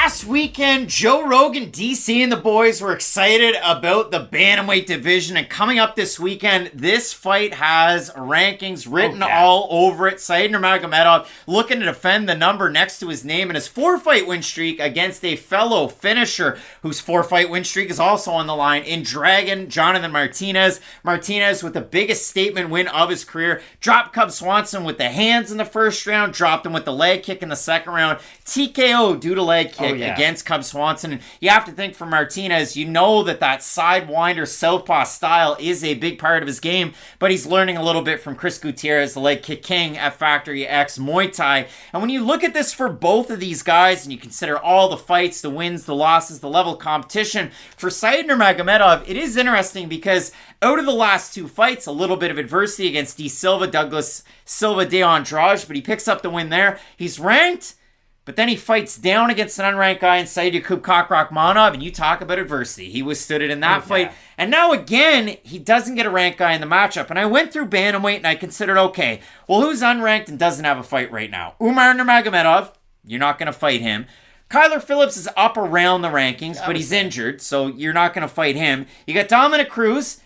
last weekend, Joe Rogan, DC, and the boys were excited about the bantamweight division. And coming up this weekend, this fight has rankings written all over it. Said Nurmagomedov looking to defend the number next to his name in his 4-fight win streak against a fellow finisher whose 4-fight win streak is also on the line in Dragon Jonathan Martinez. Martinez with the biggest statement win of his career. Dropped Cub Swanson with the hands in the first round. Dropped him with the leg kick in the second round. TKO due to leg kick against Cub Swanson. And you have to think for Martinez, you know that sidewinder southpaw style is a big part of his game, but he's learning a little bit from Chris Gutierrez, the leg kick king at Factory X Muay Thai. And when you look at this for both of these guys and you consider all the fights, the wins, the losses, the level of competition, for Said Nurmagomedov, it is interesting because out of the last 2 fights, a little bit of adversity against D. Silva, Douglas Silva de Andrade, but he picks up the win there. He's ranked, but then he fights down against an unranked guy in Said Romanov, and you talk about adversity. He withstood it in that fight. And now again, he doesn't get a ranked guy in the matchup. And I went through bantamweight and I considered, okay, well, who's unranked and doesn't have a fight right now? Umar Nurmagomedov, you're not going to fight him. Kyler Phillips is up around the rankings, but he's injured, so you're not going to fight him. You got Dominic Cruz.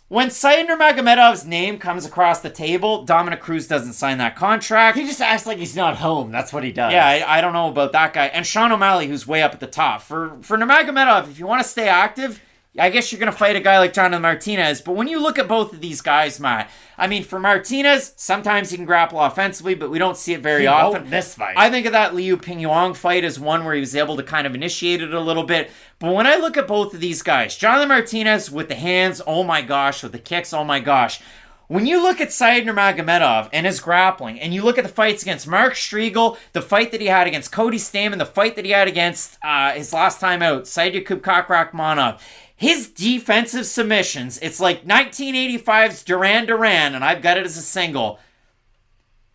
When Said Nurmagomedov's name comes across the table, Dominic Cruz doesn't sign that contract. He just acts like he's not home. That's what he does. Yeah, I don't know about that guy. And Sean O'Malley, who's way up at the top. For Nurmagomedov, if you want to stay active, I guess you're going to fight a guy like Jonathan Martinez. But when you look at both of these guys, Matt, I mean, for Martinez, sometimes he can grapple offensively, but we don't see it very often. This fight. I think of that Liu Pingyuan fight as one where he was able to kind of initiate it a little bit. But when I look at both of these guys, Jonathan Martinez with the hands, oh my gosh, with the kicks, oh my gosh. When you look at Said Nurmagomedov and his grappling, and you look at the fights against Mark Striegel, the fight that he had against Cody Stamann, the fight that he had against his last time out, Said Romanov, his defensive submissions, it's like 1985's Duran Duran, and I've got it as a single.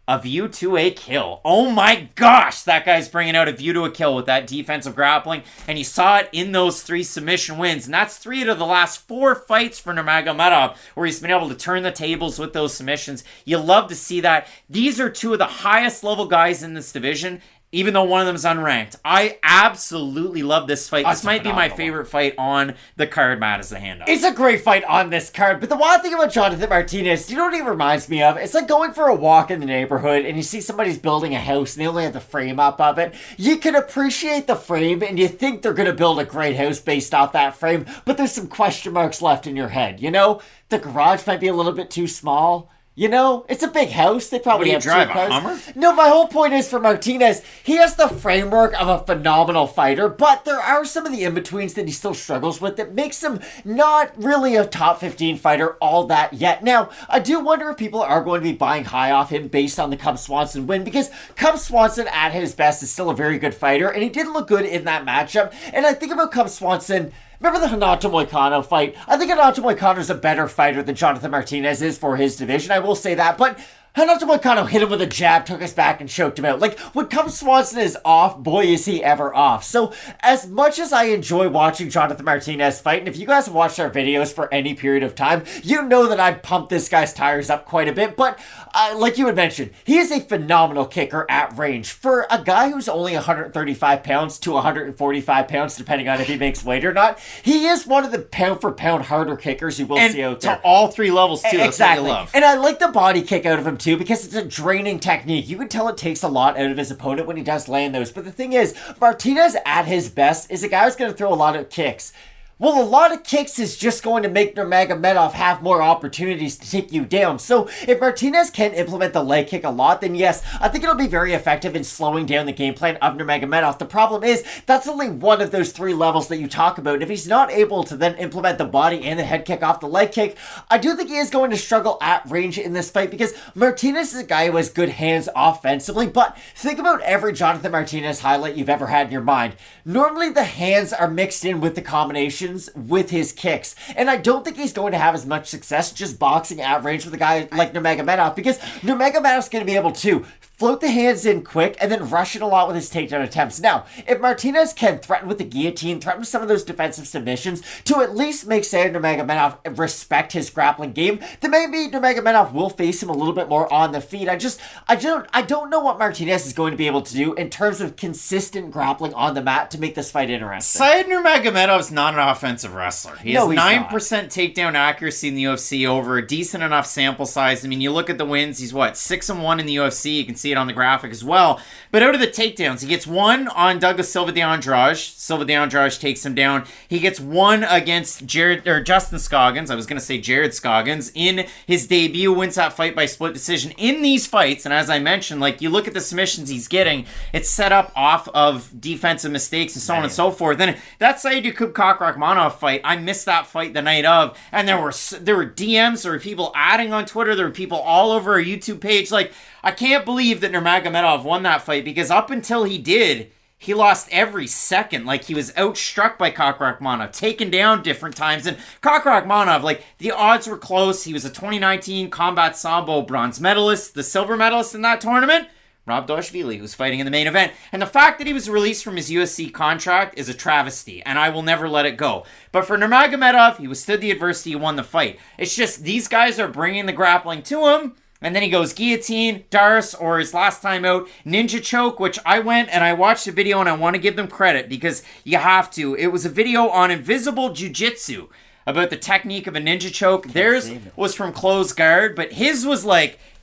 A view to a kill. Oh my gosh, that guy's bringing out a view to a kill with that defensive grappling, and you saw it in those 3 submission wins, and that's 3 out of the last 4 fights for Nurmagomedov, where he's been able to turn the tables with those submissions. You love to see that. These are 2 of the highest level guys in this division, even though one of them is unranked. I absolutely love this fight. This might be my favorite fight on the card, Matt, as the handoff. It's a great fight on this card, but the one thing about Jonathan Martinez, you know what he reminds me of? It's like going for a walk in the neighborhood and you see somebody's building a house and they only have the frame up of it. You can appreciate the frame and you think they're going to build a great house based off that frame, but there's some question marks left in your head, you know? The garage might be a little bit too small. You know, it's a big house. They probably have 2 cars. A Hummer? No, my whole point is for Martinez, he has the framework of a phenomenal fighter, but there are some of the in-betweens that he still struggles with that makes him not really a top 15 fighter all that yet. Now, I do wonder if people are going to be buying high off him based on the Cub Swanson win, because Cub Swanson at his best is still a very good fighter, and he did look good in that matchup. And I think about Cub Swanson. Remember the Renato Moicano fight? I think Renato Moicano is a better fighter than Jonathan Martinez is for his division. I will say that, but Renato Moicano hit him with a jab, took us back, and choked him out. Like, when Cub Swanson is off, boy, is he ever off. So, as much as I enjoy watching Jonathan Martinez fight, and if you guys have watched our videos for any period of time, you know that I'd pump this guy's tires up quite a bit, but like you had mentioned, he is a phenomenal kicker at range. For a guy who's only 135 pounds to 145 pounds, depending on if he makes weight or not, he is one of the pound-for-pound harder kickers you will see out there. To all 3 levels, too. Exactly. Love. And I like the body kick out of him, too, because it's a draining technique. You can tell it takes a lot out of his opponent when he does land those. But the thing is, Martinez at his best is a guy who's going to throw a lot of kicks. Well, a lot of kicks is just going to make Nurmagomedov have more opportunities to take you down. So if Martinez can implement the leg kick a lot, then yes, I think it'll be very effective in slowing down the game plan of Nurmagomedov. The problem is, that's only one of those 3 levels that you talk about. And if he's not able to then implement the body and the head kick off the leg kick, I do think he is going to struggle at range in this fight, because Martinez is a guy who has good hands offensively. But think about every Jonathan Martinez highlight you've ever had in your mind. Normally the hands are mixed in with the combinations with his kicks, and I don't think he's going to have as much success just boxing at range with a guy like Nurmagomedov, because Nurmagomedov's going to be able to float the hands in quick, and then rush it a lot with his takedown attempts. Now, if Martinez can threaten with the guillotine, threaten with some of those defensive submissions to at least make Said Nurmagomedov respect his grappling game, then maybe Nurmagomedov will face him a little bit more on the feet. I don't know what Martinez is going to be able to do in terms of consistent grappling on the mat to make this fight interesting. Said Nurmagomedov's not an offensive wrestler. He has 9% not. takedown accuracy in the UFC over a decent enough sample size. I mean, you look at the wins, he's 6-1 in the UFC. You can see it on the graphic as well. But out of the takedowns, he gets one on Douglas Silva de Andrade. Silva de Andrade takes him down. He gets one against Justin Scoggins. I was going to say Jared Scoggins in his debut, wins that fight by split decision. In these fights, and as I mentioned, you look at the submissions he's getting, it's set up off of defensive mistakes and so on and so forth. Then that Said Romanov fight, I missed that fight the night of, and there were DMs, there were people adding on Twitter, there were people all over our YouTube page. I can't believe that Nurmagomedov won that fight, because up until he did, he lost every second. He was outstruck by Romanov, taken down different times. And Romanov, the odds were close. He was a 2019 Combat Sambo bronze medalist, the silver medalist in that tournament. Rob Dvalishvili, who's fighting in the main event. And the fact that he was released from his UFC contract is a travesty, and I will never let it go. But for Nurmagomedov, he withstood the adversity, he won the fight. It's just these guys are bringing the grappling to him, and then he goes guillotine, Dars, or his last time out, ninja choke, which I went and I watched the video, and I want to give them credit because you have to. It was a video on Invisible Jiu-Jitsu about the technique of a ninja choke. Theirs was from closed guard, but his was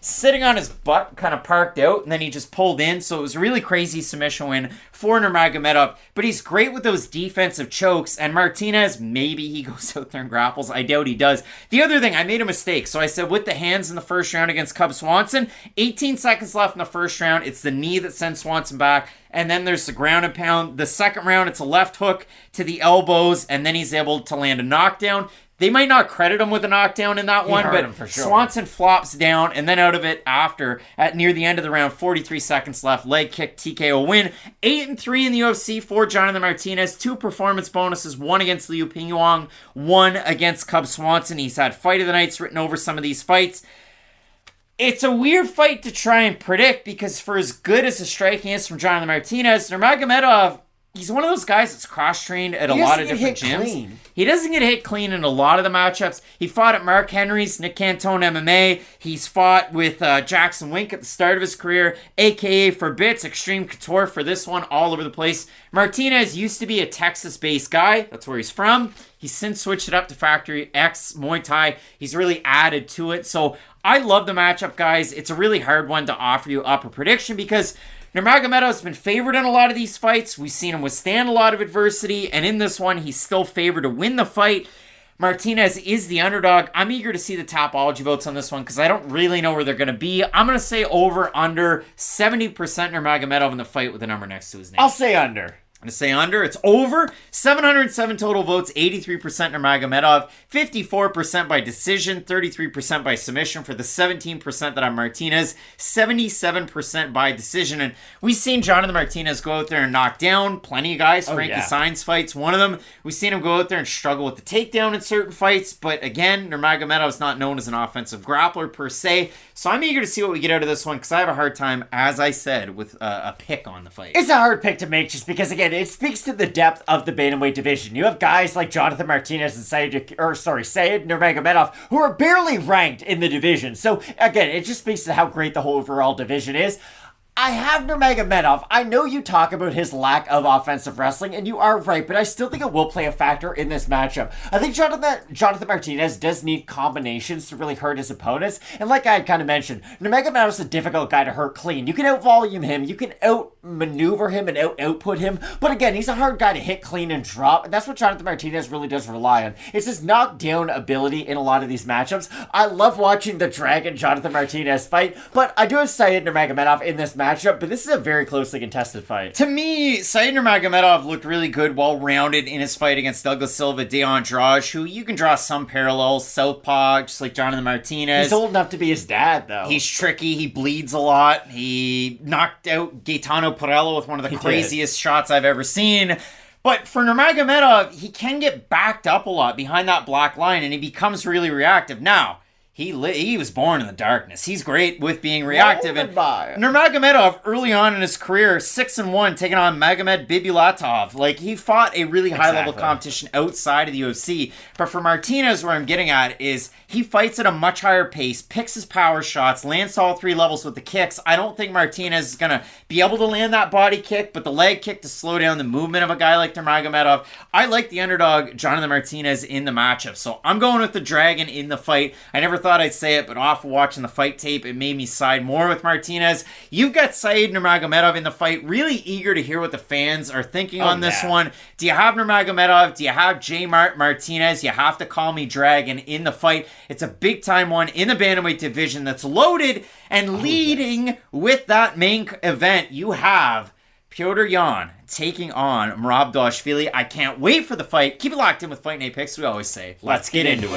sitting on his butt, kind of parked out, and then he just pulled in. So it was a really crazy submission win for Nurmagomedov. But he's great with those defensive chokes. And Martinez, maybe he goes out there and grapples. I doubt he does. The other thing, I made a mistake. So I said with the hands in the first round against Cub Swanson, 18 seconds left in the first round. It's the knee that sends Swanson back. And then there's the ground and pound. The second round, it's a left hook to the elbows. And then he's able to land a knockdown. They might not credit him with a knockdown in that one, but sure. Swanson flops down, and then out of it after, at near the end of the round, 43 seconds left, leg kick, TKO win. 8-3 in the UFC for Jonathan Martinez, 2 performance bonuses, 1 against Liu Pingyuan, 1 against Cub Swanson. He's had fight of the nights written over some of these fights. It's a weird fight to try and predict, because for as good as the striking is from Jonathan Martinez, Nurmagomedov, he's one of those guys that's cross-trained at a lot of different gyms. Clean. He doesn't get hit clean in a lot of the matchups. He fought at Mark Henry's, Nick Cantone MMA. He's fought with Jackson Wink at the start of his career, a.k.a. for bits, Extreme Couture for this one, all over the place. Martinez used to be a Texas-based guy. That's where he's from. He's since switched it up to Factory X Muay Thai. He's really added to it. So I love the matchup, guys. It's a really hard one to offer you up a prediction because Nurmagomedov's been favored in a lot of these fights. We've seen him withstand a lot of adversity, and in this one, he's still favored to win the fight. Martinez is the underdog. I'm eager to see the Tapology votes on this one because I don't really know where they're going to be. I'm going to say over under 70% Nurmagomedov in the fight with the number next to his name. I'll say under. I'm going to say under. It's over. 707 total votes, 83% Nurmagomedov, 54% by decision, 33% by submission for the 17% that I'm Martinez, 77% by decision. And we've seen Jonathan Martinez go out there and knock down plenty of guys. Frankie Saenz fights, one of them. We've seen him go out there and struggle with the takedown in certain fights. But again, Nurmagomedov is not known as an offensive grappler per se. So I'm eager to see what we get out of this one because I have a hard time, as I said, with a pick on the fight. It's a hard pick to make just because, again, it speaks to the depth of the bantamweight division. You have guys like Jonathan Martinez and Said Nurmagomedov who are barely ranked in the division. So again, it just speaks to how great the whole overall division is. I have Nurmagomedov. I know you talk about his lack of offensive wrestling, and you are right, but I still think it will play a factor in this matchup. I think Jonathan Martinez does need combinations to really hurt his opponents, and like I had kind of mentioned, Nurmagomedov's a difficult guy to hurt clean. You can out-volume him, you can out-maneuver him and out-output him, but again, he's a hard guy to hit clean and drop, and that's what Jonathan Martinez really does rely on. It's his knockdown ability in a lot of these matchups. I love watching the Dragon Jonathan Martinez fight, but I do have Said Nurmagomedov in this matchup, but this is a very closely contested fight. To me, Said Nurmagomedov looked really good, well-rounded in his fight against Douglas Silva de Andrade, who you can draw some parallels, southpaw, just like Jonathan Martinez. He's old enough to be his dad, though. He's tricky, he bleeds a lot, he knocked out Gaetano Perello with one of the craziest shots I've ever seen. But for Nurmagomedov, he can get backed up a lot behind that black line, and he becomes really reactive. Now, He was born in the darkness. He's great with being reactive. And By. Nurmagomedov, early on in his career, 6-1, taking on Magomed Bibulatov. Like, he fought a really high-level competition outside of the UFC. But for Martinez, where I'm getting at is he fights at a much higher pace, picks his power shots, lands all 3 levels with the kicks. I don't think Martinez is going to be able to land that body kick, but the leg kick to slow down the movement of a guy like Nurmagomedov. I like the underdog, Jonathan Martinez, in the matchup. So I'm going with the Dragon in the fight. I never thought I'd say it, but off of watching the fight tape, it made me side more with Martinez. You've got Said Nurmagomedov in the fight. Really eager to hear what the fans are thinking on this one. Do you have Nurmagomedov? Do you have J. Martinez? You have to call me Dragon in the fight. It's a big-time one in the bantamweight division that's loaded, and leading with that main event, you have Petr Yan taking on Merab Dvalishvili. I can't wait for the fight. Keep it locked in with Fight Night Picks. We always say, let's get into it.